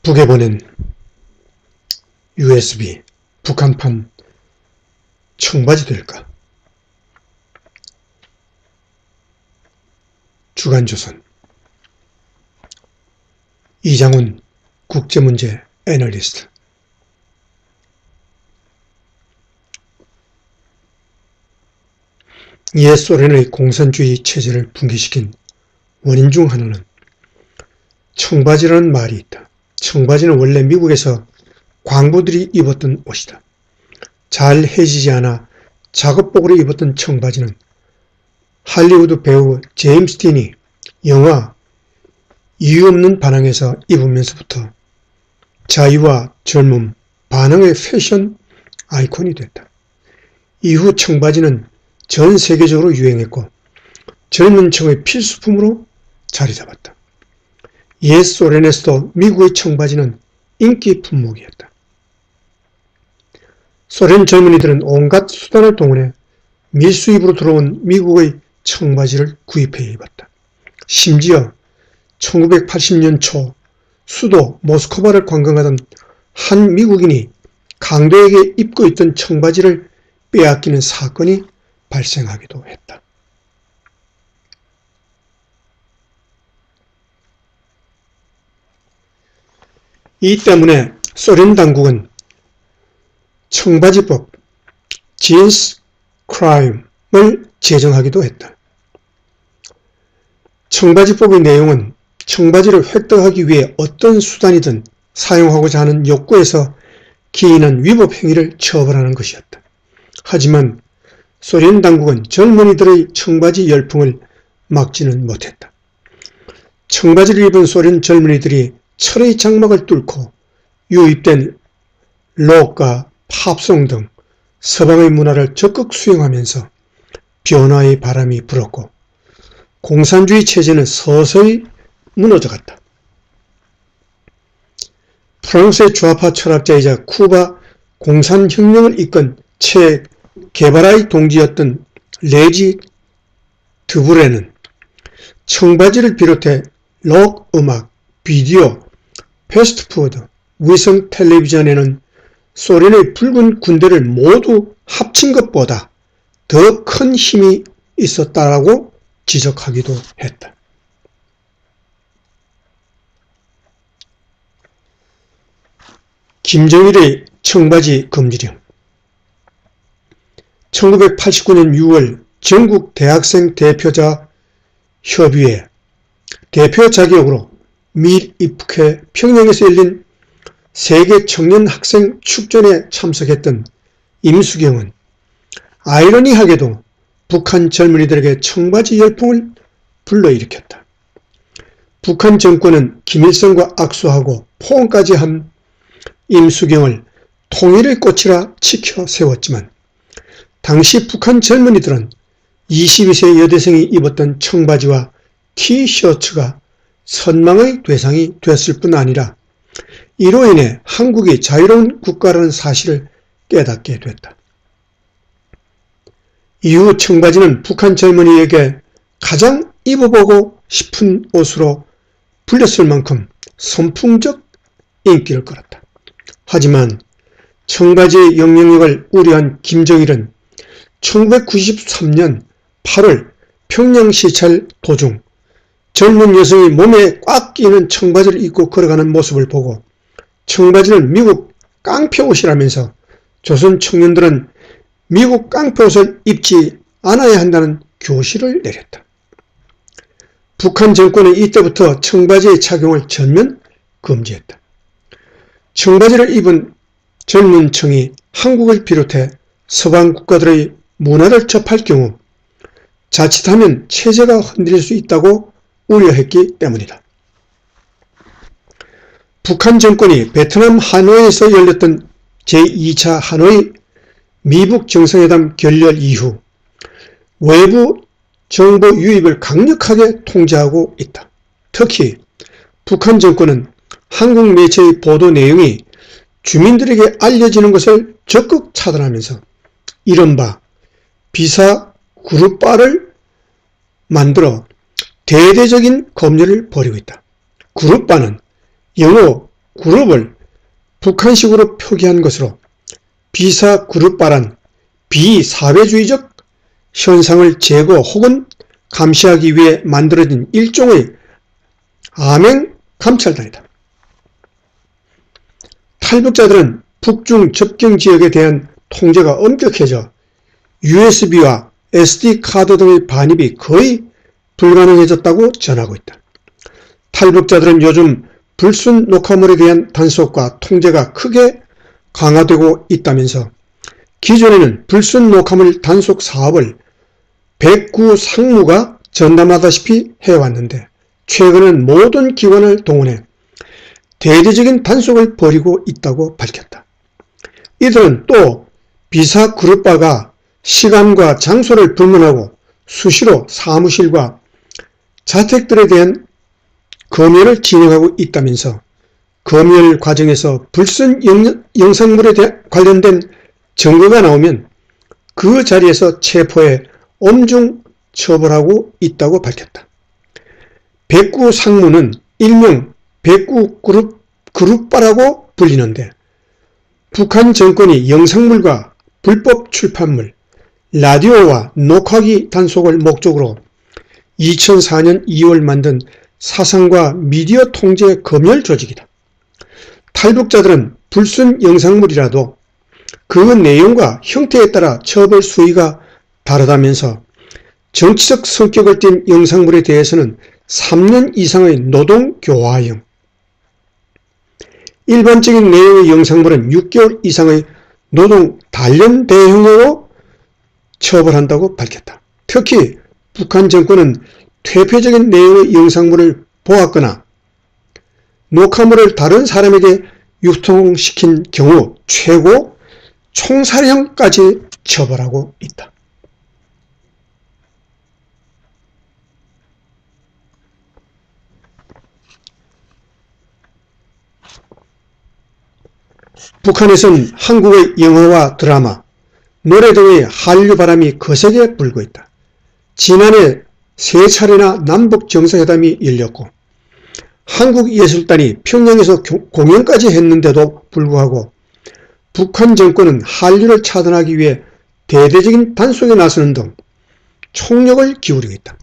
북에 보낸 USB 북한판 청바지 될까? 주간조선 이장훈 국제문제 애널리스트. 옛 소련의 공산주의 체제를 붕괴시킨 원인 중 하나는 청바지라는 말이 있다. 청바지는 원래 미국에서 광부들이 입었던 옷이다. 잘 해지지 않아 작업복으로 입었던 청바지는 할리우드 배우 제임스 딘이 영화 이유 없는 반항에서 입으면서부터 자유와 젊음, 반항의 패션 아이콘이 됐다. 이후 청바지는 전 세계적으로 유행했고 젊은 층의 필수품으로 자리 잡았다. 옛 소련에서도 미국의 청바지는 인기 품목이었다. 소련 젊은이들은 온갖 수단을 동원해 밀수입으로 들어온 미국의 청바지를 구입해 입었다. 심지어 1980년 초 수도 모스크바를 관광하던 한 미국인이 강도에게 입고 있던 청바지를 빼앗기는 사건이 발생하기도 했다. 이 때문에 소련 당국은 청바지법 (Jeans Crime을 제정하기도 했다. 청바지법의 내용은 청바지를 획득하기 위해 어떤 수단이든 사용하고자 하는 욕구에서 기인한 위법 행위를 처벌하는 것이었다. 하지만 소련 당국은 젊은이들의 청바지 열풍을 막지는 못했다. 청바지를 입은 소련 젊은이들이 철의 장막을 뚫고 유입된 록과 팝송 등 서방의 문화를 적극 수용하면서 변화의 바람이 불었고 공산주의 체제는 서서히 무너져갔다. 프랑스의 좌파 철학자이자 쿠바 공산혁명을 이끈 체 게바라의 동지였던 레지 드브레는 청바지를 비롯해 록 음악, 비디오, 패스트푸드, 위성 텔레비전에는 소련의 붉은 군대를 모두 합친 것보다 더 큰 힘이 있었다라고 지적하기도 했다. 김정일의 청바지 금지령. 1989년 6월 전국 대학생 대표자 협의회 대표 자격으로 미 입국해 평양에서 열린 세계 청년 학생 축전에 참석했던 임수경은 아이러니하게도 북한 젊은이들에게 청바지 열풍을 불러일으켰다. 북한 정권은 김일성과 악수하고 포옹까지 한 임수경을 통일의 꽃이라 치켜 세웠지만 당시 북한 젊은이들은 22세 여대생이 입었던 청바지와 티셔츠가 선망의 대상이 됐을 뿐 아니라 이로 인해 한국이 자유로운 국가라는 사실을 깨닫게 됐다. 이후 청바지는 북한 젊은이에게 가장 입어보고 싶은 옷으로 불렸을 만큼 선풍적 인기를 끌었다. 하지만 청바지의 영향력을 우려한 김정일은 1993년 8월 평양 시찰 도중 젊은 여성이 몸에 꽉 끼는 청바지를 입고 걸어가는 모습을 보고 청바지는 미국 깡패옷이라면서 조선 청년들은 미국 깡패옷을 입지 않아야 한다는 교시를 내렸다. 북한 정권은 이때부터 청바지의 착용을 전면 금지했다. 청바지를 입은 젊은 층이 한국을 비롯해 서방 국가들의 문화를 접할 경우 자칫하면 체제가 흔들릴 수 있다고 우려했기 때문이다. 북한 정권이 베트남 하노이에서 열렸던 제2차 하노이 미북 정상회담 결렬 이후 외부 정보 유입을 강력하게 통제하고 있다. 특히 북한 정권은 한국 매체의 보도 내용이 주민들에게 알려지는 것을 적극 차단하면서 이른바 비사 그룹바를 만들어 대대적인 검열을 벌이고 있다. 그룹바는 영어 그룹을 북한식으로 표기한 것으로 비사그룹바란 비사회주의적 현상을 제거 혹은 감시하기 위해 만들어진 일종의 암행 감찰단이다. 탈북자들은 북중 접경지역에 대한 통제가 엄격해져 USB와 SD 카드 등의 반입이 거의 불가능해졌다고 전하고 있다. 탈북자들은 요즘 불순 녹화물에 대한 단속과 통제가 크게 강화되고 있다면서 기존에는 불순 녹화물 단속 사업을 백구 상무가 전담하다시피 해왔는데 최근은 모든 기관을 동원해 대대적인 단속을 벌이고 있다고 밝혔다. 이들은 또 비사그룹바가 시간과 장소를 불문하고 수시로 사무실과 자택들에 대한 검열을 진행하고 있다면서 검열 과정에서 불순 영상물에 관련된 증거가 나오면 그 자리에서 체포해 엄중 처벌하고 있다고 밝혔다. 백구 상무는 일명 백구 그룹바라고 불리는데 북한 정권이 영상물과 불법 출판물, 라디오와 녹화기 단속을 목적으로 2004년 2월 만든 사상과 미디어 통제 검열 조직이다. 탈북자들은 불순 영상물이라도 그 내용과 형태에 따라 처벌 수위가 다르다면서 정치적 성격을 띤 영상물에 대해서는 3년 이상의 노동교화형, 일반적인 내용의 영상물은 6개월 이상의 노동 단련대형으로 처벌한다고 밝혔다. 특히 북한 정권은 퇴폐적인 내용의 영상물을 보았거나 녹화물을 다른 사람에게 유통시킨 경우 최고 총살형까지 처벌하고 있다. 북한에선 한국의 영화와 드라마, 노래 등의 한류 바람이 거세게 불고 있다. 지난해 3차례나 남북 정상회담이 열렸고 한국예술단이 평양에서 공연까지 했는데도 불구하고 북한 정권은 한류를 차단하기 위해 대대적인 단속에 나서는 등 총력을 기울이고 있다.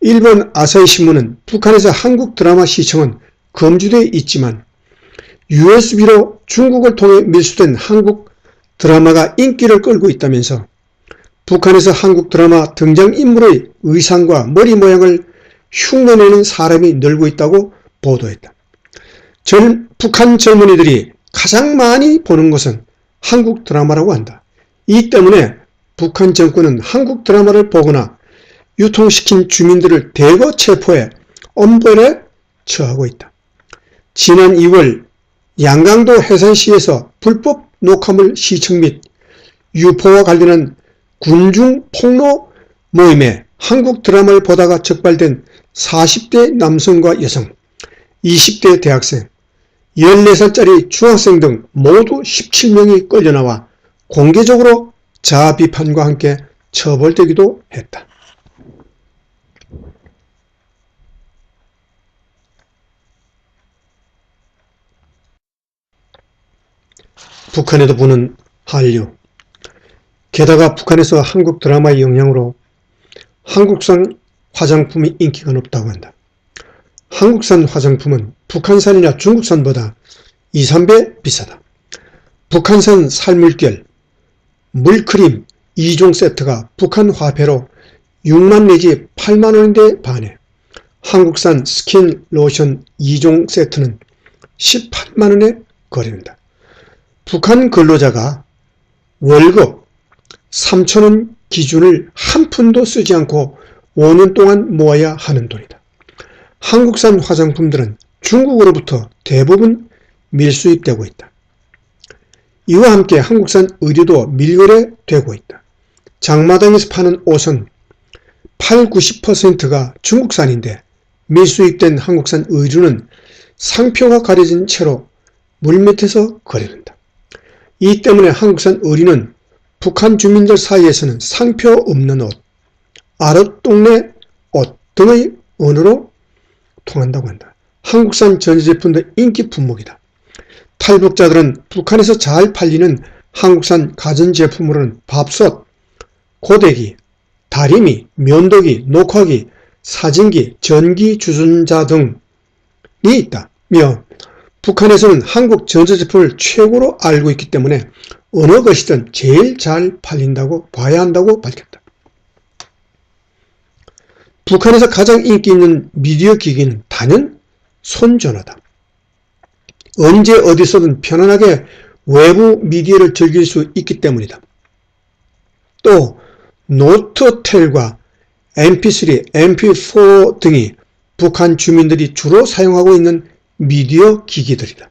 일본 아사히신문은 북한에서 한국 드라마 시청은 금지되어 있지만 USB로 중국을 통해 밀수된 한국 드라마가 인기를 끌고 있다면서 북한에서 한국 드라마 등장인물의 의상과 머리 모양을 흉내내는 사람이 늘고 있다고 보도했다. 북한 젊은이들이 가장 많이 보는 것은 한국 드라마라고 한다. 이 때문에 북한 정권은 한국 드라마를 보거나 유통시킨 주민들을 대거 체포해 엄벌에 처하고 있다. 지난 2월 양강도 해산시에서 불법 녹화물 시청 및 유포와 관련한 군중 폭로 모임에 한국 드라마를 보다가 적발된 40대 남성과 여성, 20대 대학생, 14살짜리 중학생 등 모두 17명이 끌려나와 공개적으로 자아 비판과 함께 처벌되기도 했다. 북한에도 부는 한류. 게다가 북한에서 한국 드라마의 영향으로 한국산 화장품이 인기가 높다고 한다. 한국산 화장품은 북한산이나 중국산보다 2, 3배 비싸다. 북한산 살물결, 물크림 2종 세트가 북한 화폐로 6만 내지 8만원인데 반해 한국산 스킨 로션 2종 세트는 18만원에 거래된다. 북한 근로자가 월급 3,000원 기준을 한 푼도 쓰지 않고 5년 동안 모아야 하는 돈이다. 한국산 화장품들은 중국으로부터 대부분 밀수입되고 있다. 이와 함께 한국산 의류도 밀거래되고 있다. 장마당에서 파는 옷은 80~90%가 중국산인데 밀수입된 한국산 의류는 상표가 가려진 채로 물밑에서 거래된다. 이 때문에 한국산 의류는 북한 주민들 사이에서는 상표 없는 옷, 아랫동네 옷 등의 언어로 통한다고 한다. 한국산 전자제품도 인기 품목이다. 탈북자들은 북한에서 잘 팔리는 한국산 가전제품으로는 밥솥, 고데기, 다리미, 면도기, 녹화기, 사진기, 전기주전자 등이 있다며 북한에서는 한국 전자제품을 최고로 알고 있기 때문에 어느 것이든 제일 잘 팔린다고 봐야 한다고 밝혔다. 북한에서 가장 인기 있는 미디어 기기는 단연 손전화다. 언제 어디서든 편안하게 외부 미디어를 즐길 수 있기 때문이다. 또 노트텔과 mp3, mp4 등이 북한 주민들이 주로 사용하고 있는 미디어 기기들이다.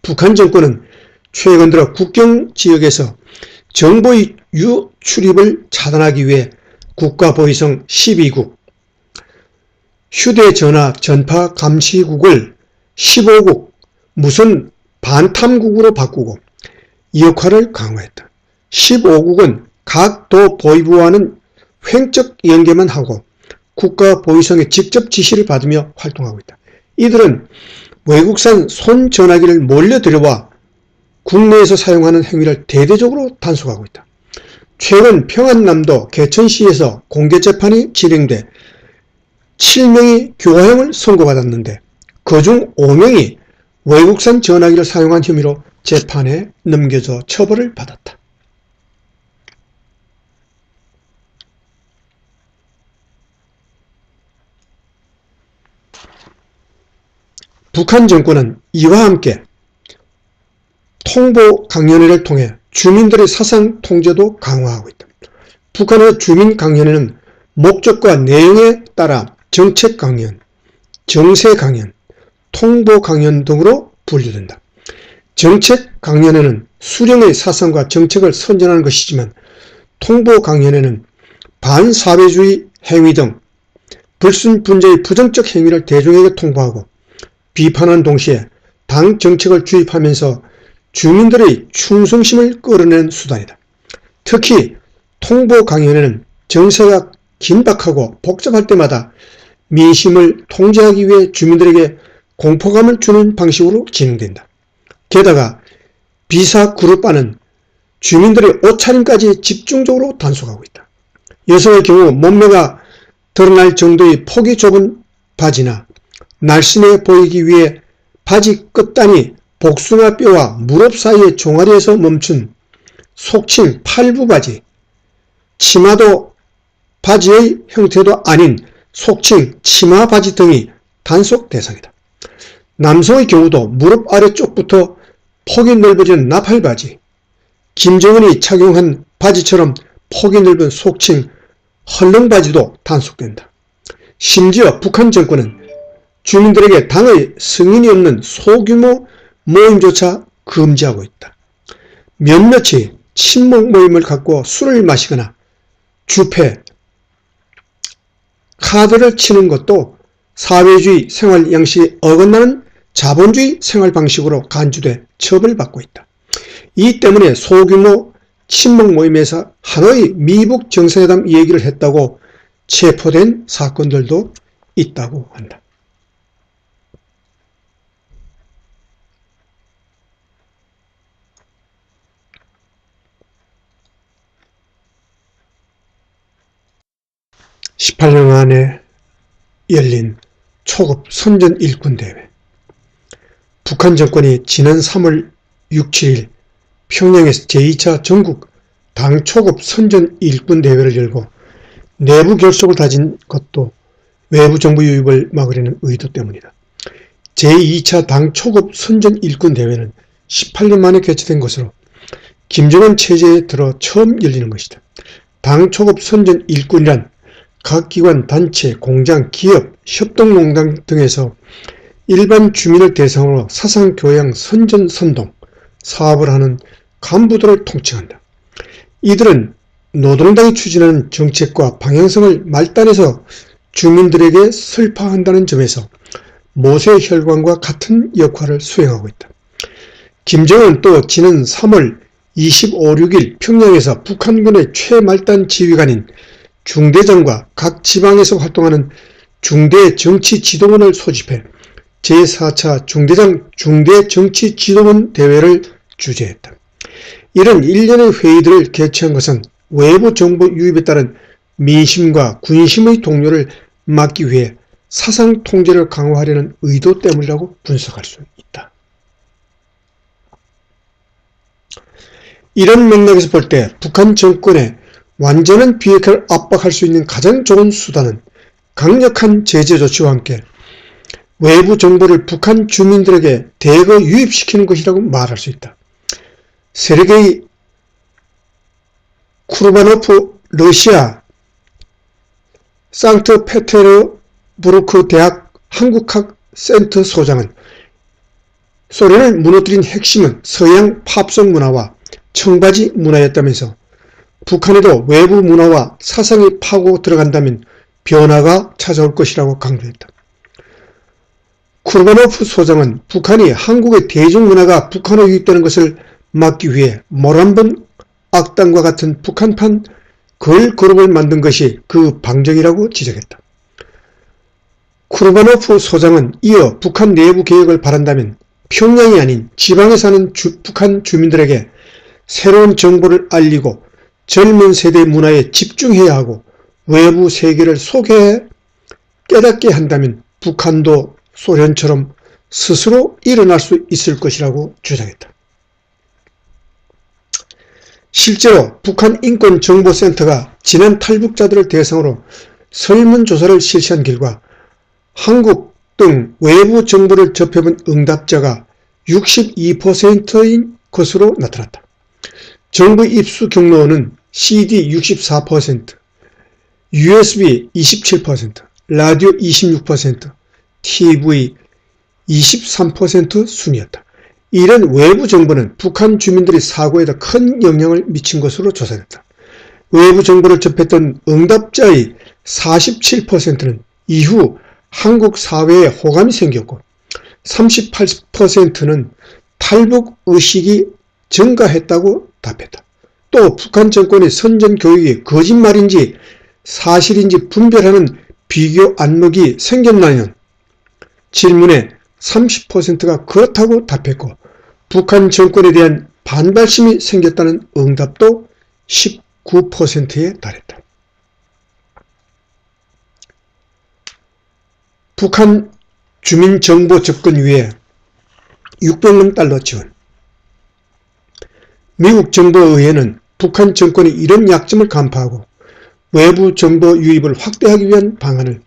북한 정권은 최근 들어 국경 지역에서 정보의 유출입을 차단하기 위해 국가보위성 12국, 휴대전화 전파 감시국을 15국 무슨 반탐국으로 바꾸고 역할을 강화했다. 15국은 각 도 보위부와는 횡적 연계만 하고 국가보위성의 직접 지시를 받으며 활동하고 있다. 이들은 외국산 손전화기를 몰래 들여와 국내에서 사용하는 행위를 대대적으로 단속하고 있다. 최근 평안남도 개천시에서 공개재판이 진행돼 7명이 교화형을 선고받았는데 그중 5명이 외국산 전화기를 사용한 혐의로 재판에 넘겨져 처벌을 받았다. 북한 정권은 이와 함께 통보 강연회를 통해 주민들의 사상 통제도 강화하고 있다. 북한의 주민 강연회는 목적과 내용에 따라 정책 강연, 정세 강연, 통보 강연 등으로 분류된다. 정책 강연회는 수령의 사상과 정책을 선전하는 것이지만 통보 강연회는 반사회주의 행위 등 불순분자의 부정적 행위를 대중에게 통보하고 비판하는 동시에 당 정책을 주입하면서 주민들의 충성심을 끌어내는 수단이다. 특히 통보 강연회는 정세가 긴박하고 복잡할 때마다 민심을 통제하기 위해 주민들에게 공포감을 주는 방식으로 진행된다. 게다가 비사그룹화는 주민들의 옷차림까지 집중적으로 단속하고 있다. 여성의 경우 몸매가 드러날 정도의 폭이 좁은 바지나 날씬해 보이기 위해 바지 끝단이 복숭아뼈와 무릎 사이의 종아리에서 멈춘 속칭 팔부바지, 치마도 바지의 형태도 아닌 속칭 치마바지 등이 단속 대상이다. 남성의 경우도 무릎 아래쪽부터 폭이 넓어진 나팔바지, 김정은이 착용한 바지처럼 폭이 넓은 속칭 헐렁바지도 단속된다. 심지어 북한 정권은 주민들에게 당의 승인이 없는 소규모 모임조차 금지하고 있다. 몇몇이 친목 모임을 갖고 술을 마시거나 주패, 카드를 치는 것도 사회주의 생활 양식에 어긋나는 자본주의 생활 방식으로 간주돼 처벌받고 있다. 이 때문에 소규모 친목 모임에서 하노이 미북 정상회담 얘기를 했다고 체포된 사건들도 있다고 한다. (18년) 만에 열린 초급 선전 일꾼 대회. 북한 정권이 지난 3월 6, 7일 평양에서 제2차 전국 당 초급 선전 일꾼 대회를 열고 내부 결속을 다진 것도 외부 정부 유입을 막으려는 의도 때문이다. 제2차 당 초급 선전 일꾼 대회는 18년 만에 개최된 것으로 김정은 체제에 들어 처음 열리는 것이다. 당 초급 선전 일꾼이란 각 기관, 단체, 공장, 기업, 협동농장 등에서 일반 주민을 대상으로 사상교양 선전 선동 사업을 하는 간부들을 통칭한다. 이들은 노동당이 추진하는 정책과 방향성을 말단에서 주민들에게 설파한다는 점에서 모세혈관과 같은 역할을 수행하고 있다. 김정은 또 지난 3월 25, 6일 평양에서 북한군의 최말단 지휘관인 중대장과 각 지방에서 활동하는 중대 정치 지도원을 소집해 제4차 중대정치지도원 대회를 주재했다. 이런 일련의 회의들을 개최한 것은 외부 정보 유입에 따른 민심과 군심의 동요를 막기 위해 사상 통제를 강화하려는 의도 때문이라고 분석할 수 있다. 이런 맥락에서 볼 때 북한 정권의 완전한 비핵화를 압박할 수 있는 가장 좋은 수단은 강력한 제재 조치와 함께 외부 정보를 북한 주민들에게 대거 유입시키는 것이라고 말할 수 있다. 세르게이 쿠르바노프 러시아 상트페테르부르크 대학 한국학 센터 소장은 소련을 무너뜨린 핵심은 서양 팝송 문화와 청바지 문화였다면서 북한에도 외부 문화와 사상이 파고 들어간다면 변화가 찾아올 것이라고 강조했다. 쿠르바노프 소장은 북한이 한국의 대중문화가 북한에 유입되는 것을 막기 위해 모란본 악당과 같은 북한판 걸그룹을 만든 것이 그 방정이라고 지적했다. 쿠르바노프 소장은 이어 북한 내부 개혁을 바란다면 평양이 아닌 지방에 사는 북한 주민들에게 새로운 정보를 알리고 젊은 세대의 문화에 집중해야 하고 외부 세계를 소개해 깨닫게 한다면 북한도 소련처럼 스스로 일어날 수 있을 것이라고 주장했다. 실제로 북한인권정보센터가 지난 탈북자들을 대상으로 설문조사를 실시한 결과 한국 등 외부 정보를 접해본 응답자가 62%인 것으로 나타났다. 정부 입수 경로는 CD 64%, USB 27%, 라디오 26%, TV 23% 순이었다. 이런 외부 정보는 북한 주민들의 사고에도 큰 영향을 미친 것으로 조사됐다. 외부 정보를 접했던 응답자의 47%는 이후 한국 사회에 호감이 생겼고 38%는 탈북 의식이 증가했다고 답했다. 또 북한 정권의 선전 교육이 거짓말인지 사실인지 분별하는 비교 안목이 생겼나요? 질문에 30%가 그렇다고 답했고 북한 정권에 대한 반발심이 생겼다는 응답도 19%에 달했다. 북한 주민정보 접근위에 600만 달러 지원. 미국 정보의회는 북한 정권이 이런 약점을 간파하고 외부 정보 유입을 확대하기 위한 방안을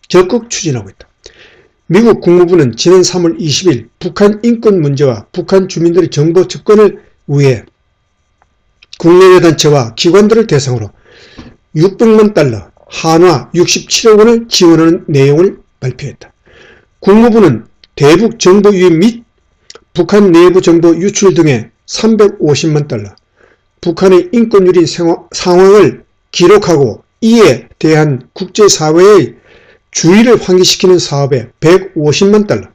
적극 추진하고 있다. 미국 국무부는 지난 3월 20일 북한 인권 문제와 북한 주민들의 정보 접근을 위해 국내외 단체와 기관들을 대상으로 600만 달러, 한화 67억 원을 지원하는 내용을 발표했다. 국무부는 대북 정보 유입 및 북한 내부 정보 유출 등에 350만 달러, 북한의 인권유린 상황을 기록하고 이에 대한 국제사회의 주의를 환기시키는 사업에 150만 달러,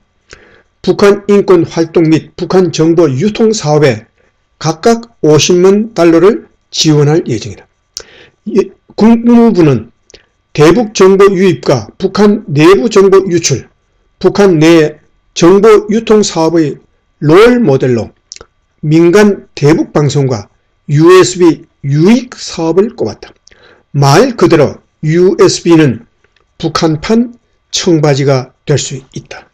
북한 인권 활동 및 북한 정보 유통 사업에 각각 50만 달러를 지원할 예정이다. 국무부는 대북 정보 유입과 북한 내부 정보 유출, 북한 내 정보 유통 사업의 롤 모델로 민간 대북 방송과 USB 유익 사업을 꼽았다. 말 그대로 USB는 북한판 청바지가 될 수 있다.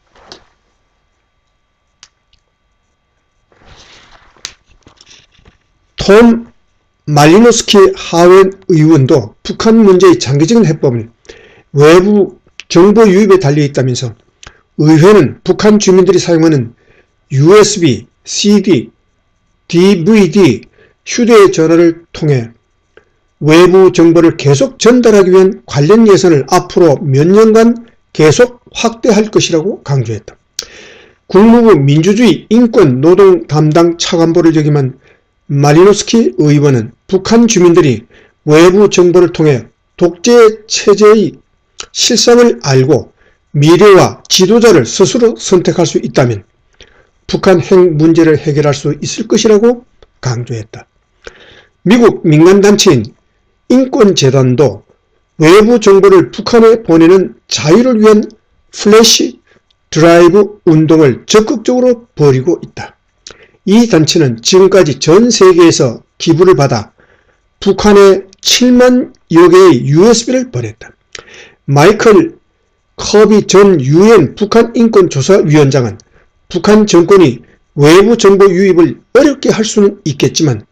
톰 말리노스키 하원 의원도 북한 문제의 장기적인 해법을 외부 정보 유입에 달려있다면서 의회는 북한 주민들이 사용하는 USB, CD, DVD, 휴대전화를 통해 외부 정보를 계속 전달하기 위한 관련 예산을 앞으로 몇 년간 계속 확대할 것이라고 강조했다. 국무부 민주주의 인권 노동 담당 차관보를 역임한 마리노스키 의원은 북한 주민들이 외부 정보를 통해 독재 체제의 실상을 알고 미래와 지도자를 스스로 선택할 수 있다면 북한 핵 문제를 해결할 수 있을 것이라고 강조했다. 미국 민간단체인 인권재단도 외부 정보를 북한에 보내는 자유를 위한 플래시 드라이브 운동을 적극적으로 벌이고 있다. 이 단체는 지금까지 전 세계에서 기부를 받아 북한에 7만여 개의 USB를 보냈다. 마이클 커비 전 UN 북한 인권조사위원장은 북한 정권이 외부 정보 유입을 어렵게 할 수는 있겠지만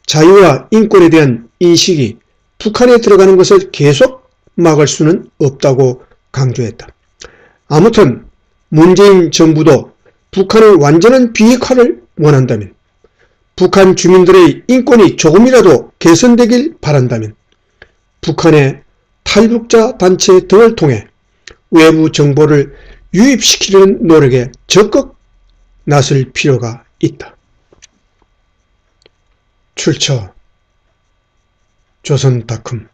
자유와 인권에 대한 인식이 북한에 들어가는 것을 계속 막을 수는 없다고 강조했다. 아무튼 문재인 정부도 북한의 완전한 비핵화를 원한다면, 북한 주민들의 인권이 조금이라도 개선되길 바란다면 북한의 탈북자 단체 등을 통해 외부 정보를 유입시키려는 노력에 적극 나설 필요가 있다. 출처 조선닷컴